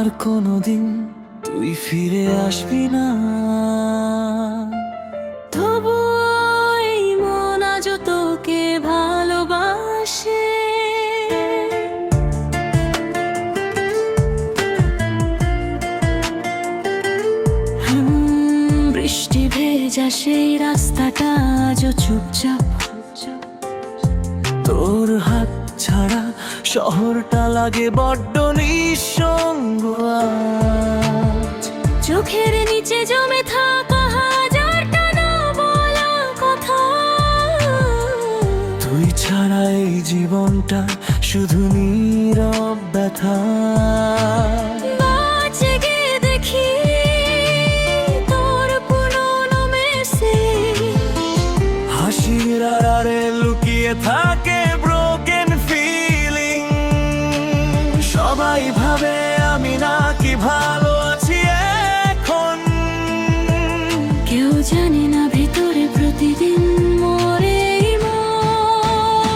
আর কোনোদিন তুই ফিরে আসবি না। তবু এই মন আজও তোকে ভালোবাসে। বৃষ্টি ভেজা সেই রাস্তাটা আজও চুপচাপ। তোর হাত ছাড়া শহরটা লাগে বড্ড নিঃসঙ্গ আজ। চোখের নিচে জমে থাকা হাজারটা না বলা কথা। তুই ছাড়া এই জীবনটা শুধু নীরব ব্যথা। বাঁচে গিয়ে দেখি তোর পুরনো মেসেজ। হাসির আড়ালে লুকিয়ে থাকে ব্রোকেন ফিলিং। সবাই ভাবে আমি নাকি ভালো আছি এখন। কেউ জানে না ভিতরে প্রতিদিন মরে এই মন।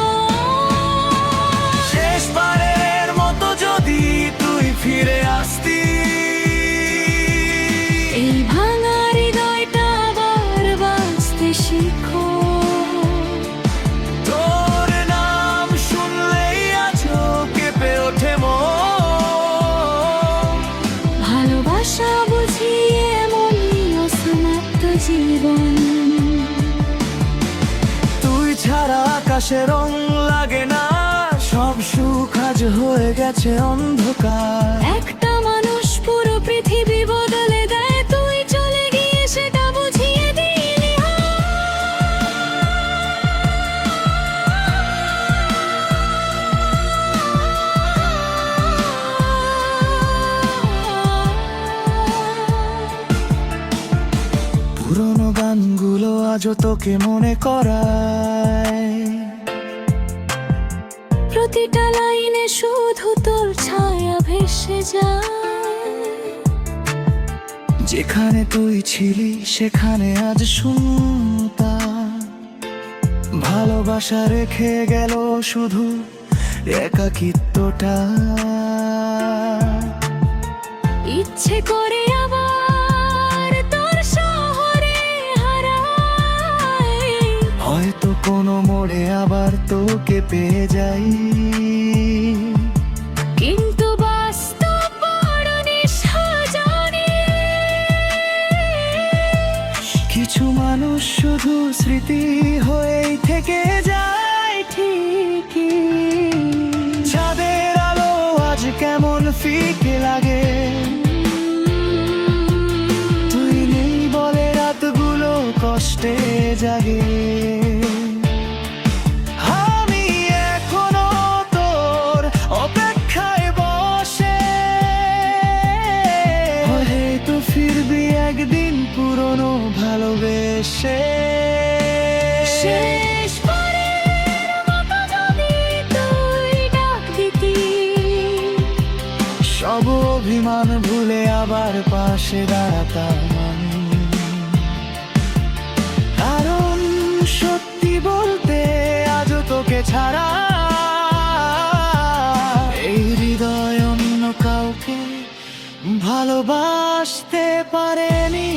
শেষবারের মতো যদি তুই ফিরে আসতি, এই ভাঙা হৃদয়টা আবার বাঁচতে শিখো। তোর নাম শুনলেই আজও কেঁপে ওঠে মন। ভালোবাসা বুঝিয়ে এমনই অসমাপ্ত জীবন। তুই ছাড়া আকাশে রং লাগে না, সব সুখ আজ হয়ে গেছে অন্ধকার। একটা মানুষ পুরো পৃথিবী বদলে দেয়, তুই চলে গিয়ে সেটা বুঝিয়ে দিলি। পুরোনো গানগুলো আজও তোকে মনে করায়। প্রতিটা লাইনে শুধু তোর ছায়া ভেসে যায়। যেখানে তুই ছিলি সেখানে আজ শূন্যতা। ভালোবাসা রেখে গেল শুধু একাকিত্বটা। ইচ্ছে করে আবার তোর শহরে হারাই। হয়তো কোনো মোড়ে আবার তোকে পেয়ে যাই। কিন্তু বাস্তব বড় নিঃসাজানি। কিছু মানুষ শুধু স্মৃতি হয়েই থেকে যায় ঠিকই। চাঁদের আলো আজ কেমন ফিকে লাগে। তুই নেই বলে রাতগুলো কষ্টে জাগে। আমি এখনো তোর অপেক্ষায় বসে। হয়তো ফিরবি একদিন পুরনো ভালোবেসে। শেষবারের মতো যদি তুই ডাক দিতি, সব অভিমান ভুলে আবার পাশে দাঁড়াতাম আমি। কারণ সত্যি বলতে আজও তোকে ছাড়া এই হৃদয় অন্য কাউকে ভালোবাসতে পারেনি।